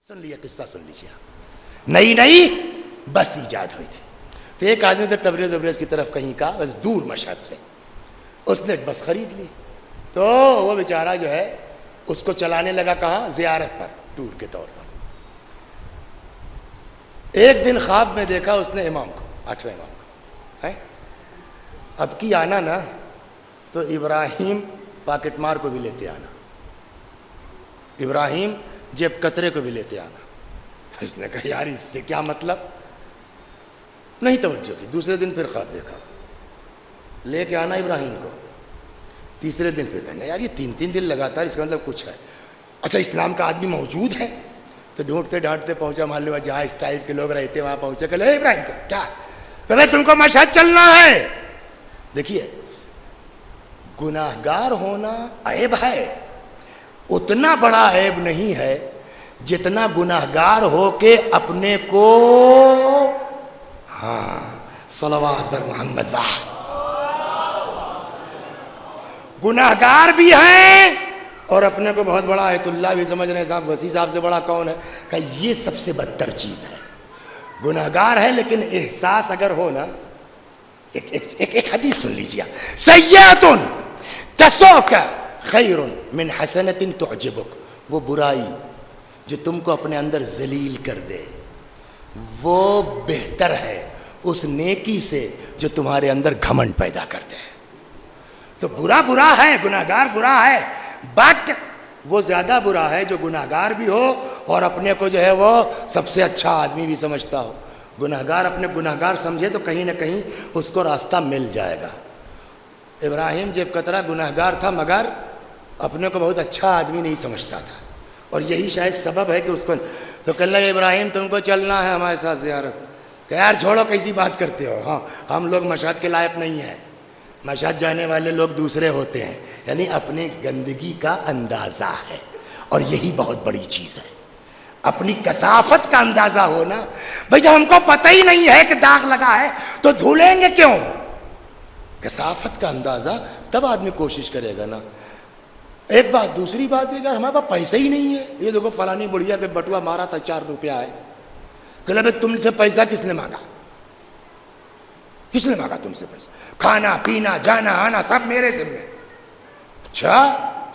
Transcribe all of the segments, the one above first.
سن لیے قصہ سن لیجیے آپ. نئی نئی بس ایجاد ہوئی تھی تو ایک آدمی تو تبریز کی طرف کہیں کا بس دور مشہد سے اس نے ایک بس خرید لی تو وہ بیچارہ جو ہے اس کو چلانے لگا کہاں زیارت پر ٹور کے طور پر. ایک دن خواب میں دیکھا اس نے امام کو 8ویں امام کو اب کی آنا نا تو ابراہیم پاکٹ مار کو بھی لیتے آنا, ابراہیم جیب کترے کو بھی لیتے آنا. اس نے کہا یار اس سے کیا مطلب, نہیں توجہ کی. دوسرے دن پھر خواب دیکھا لے کے آنا ابراہیم کو. تیسرے دن پھر کہنا یار یہ 3 دن لگاتار اس کا مطلب کچھ ہے. اچھا اسلام کا آدمی موجود ہے تو ڈھونڈتے ڈھانٹتے پہنچا, مان لو جہاں اس ٹائپ کے لوگ رہتے وہاں پہنچے کہ لے ابراہیم کو کیا کہ تم کو مشہد چلنا ہے. دیکھیے گناہگار ہونا عیب ہے, اتنا بڑا عیب نہیں ہے جتنا گناہگار ہو کے اپنے کو صلوات محمد گناہگار بھی ہیں اور اپنے کو بہت بڑا آیت اللہ بھی سمجھ رہے ہیں. صاحب وسیع صاحب سے بڑا کون ہے, کہ یہ سب سے بدتر چیز ہے. گناہگار ہے لیکن احساس اگر ہو نا, ایک حدیث سن لیجیے, سیئۃ تسؤک خیر من حسنۃ تعجبک. وہ برائی جو تم کو اپنے اندر ذلیل کر دے وہ بہتر ہے اس نیکی سے جو تمہارے اندر گھمنڈ پیدا کر دے. تو برا ہے, گناہگار برا ہے, بٹ وہ زیادہ برا ہے جو گناہگار بھی ہو اور اپنے کو جو ہے وہ سب سے اچھا آدمی بھی سمجھتا ہو. گناہگار اپنے گناہگار سمجھے تو کہیں نہ کہیں اس کو راستہ مل جائے گا. ابراہیم جیب کترا گناہگار تھا مگر اپنے کو بہت اچھا آدمی نہیں سمجھتا تھا, اور یہی شاید سبب ہے کہ اس کو تو کہنے لگا ابراہیم تم کو چلنا ہے ہمارے ساتھ زیارت. کہ یار چھوڑو کیسی بات کرتے ہو, ہاں ہم لوگ مشہد کے لائق نہیں ہیں, مشہد جانے والے لوگ دوسرے ہوتے ہیں. یعنی اپنی گندگی کا اندازہ ہے, اور یہی بہت بڑی چیز ہے, اپنی کثافت کا اندازہ ہونا. بھئی جب ہم کو پتہ ہی نہیں ہے کہ داغ لگا ہے تو دھولیں گے کیوں؟ کثافت کا اندازہ تب آدمی کوشش کرے گا نا. ایک بات. دوسری بات یہ کہ ہمارے پاس پیسے ہی نہیں ہے. یہ دیکھو فلانی بڑھیا کہ بٹوا مارا تھا 4 روپیہ ہے. کہ بھئی تم سے پیسہ کس نے مانگا, کس نے مانگا تم سے پیسہ؟ کھانا پینا جانا آنا سب میرے ذمہ. اچھا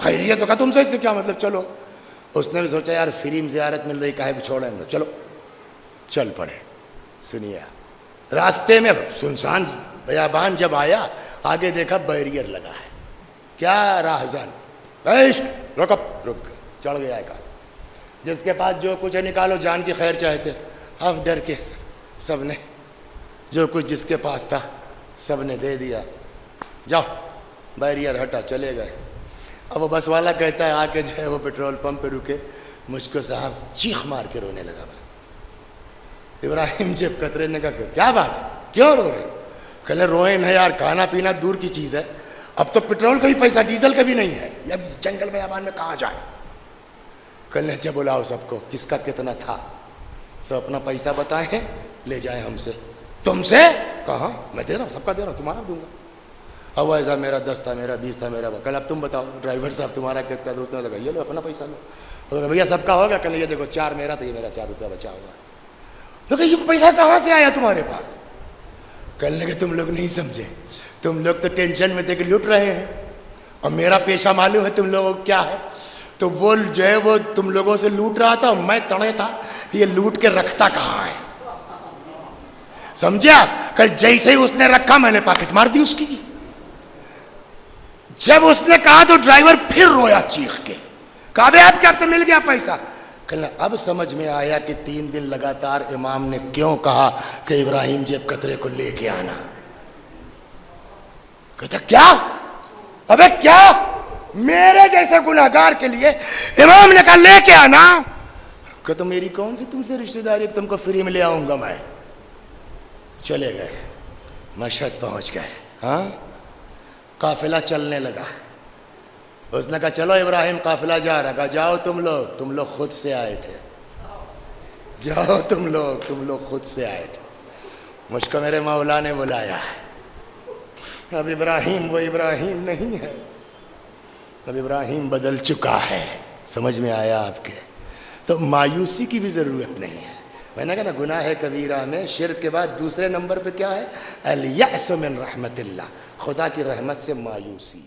خیریت تو کا تم سے, اس سے کیا مطلب. چلو اس نے بھی سوچا یار فری میں زیارت مل رہی کاہے کو چھوڑیں گے, چلو چل پڑے. سنیے راستے میں سنسان بیابان جب آیا آگے دیکھا بیریئر لگا ہے. کیا راہزن رک گئے, چڑھ گیا ایک آدمی جس کے پاس جو کچھ ہے نکالو, جان کی خیر چاہتے تھے. اب ڈر کے سب نے جو کچھ جس کے پاس تھا سب نے دے دیا. جاؤ بیریئر ہٹا, چلے گئے. اب وہ بس والا کہتا ہے آ کے جو ہے وہ پیٹرول پمپ پہ رکے, مجھ کو صاحب چیخ مار کے رونے لگا. ابراہیم جیب کترے نے کہا کیا بات ہے, کیوں رو رہے؟ کہنے روئیں نہ یار, کھانا پینا دور کی چیز ہے, اب تو پیٹرول کا بھی پیسہ ڈیزل کا بھی نہیں ہے, اب جنگل بیابان میں کہاں جائیں. کہنے اچھا بلاؤ سب کو, کس کا کتنا تھا, سب اپنا پیسہ بتائیں لے جائیں ہم سے. تم سے کہاں, میں دے رہا ہوں سب کا دے رہا ہوں, تمہارا دوں گا. اب ایسا میرا 10 تھا, میرا 20 تھا, میرا کل اب تم بتاؤ ڈرائیور صاحب تمہارا کتنا. دوست نے لگا یہ لو اپنا پیسہ لو. تو بھیا سب کا ہوگا, کہنے یہ دیکھو 4 میرا تھا, یہ میرا 4 روپیہ بچا ہوگا. تو کہ یہ پیسہ کہاں سے آیا تمہارے پاس؟ کہنے لگے تم لوگ نہیں سمجھے, تم لوگ تو ٹینشن میں تھے کہ لوٹ رہے ہیں, اور میرا پیشہ معلوم ہے تم لوگوں کو کیا ہے. تو وہ جو ہے وہ تم لوگوں سے لوٹ رہا تھا, میں تڑے تھا یہ لوٹ کے رکھتا کہاں ہے. سمجھے آپ؟ کہ جیسے ہی اس نے رکھا میں نے پاکٹ مار دی اس کی. جب اس نے کہا تو ڈرائیور پھر رویا چیخ کے, کہا بے اب کیا, اب تو مل گیا پیسہ. کہنا اب سمجھ میں آیا کہ 3 دن لگاتار امام نے کیوں کہا کہ ابراہیم جیب کترے کو لے کے آنا. کہتا کیا, ابے کیا, میرے جیسے گناہگار کے لیے امام نے کہا لے کے آنا. کہتا میری کون سی تم سے رشتہ داری تم کو فری میں لے آؤں گا میں. چلے گئے, مشہد پہنچ گئے. ہاں قافلہ چلنے لگا. اس نے کہا چلو ابراہیم قافلہ جا رہا. کہا جاؤ تم لوگ خود سے آئے تھے, جاؤ تم لوگ خود سے آئے تھے, مجھ کو میرے مولا نے بلایا ہے. اب ابراہیم وہ ابراہیم نہیں ہے, اب ابراہیم بدل چکا ہے. سمجھ میں آیا آپ کے؟ تو مایوسی کی بھی ضرورت نہیں ہے. میں نے کہا نا گناہ کبیرہ میں شرک کے بعد دوسرے نمبر پہ کیا ہے؟ الیأس من رحمت اللہ، خدا کی رحمت سے مایوسی.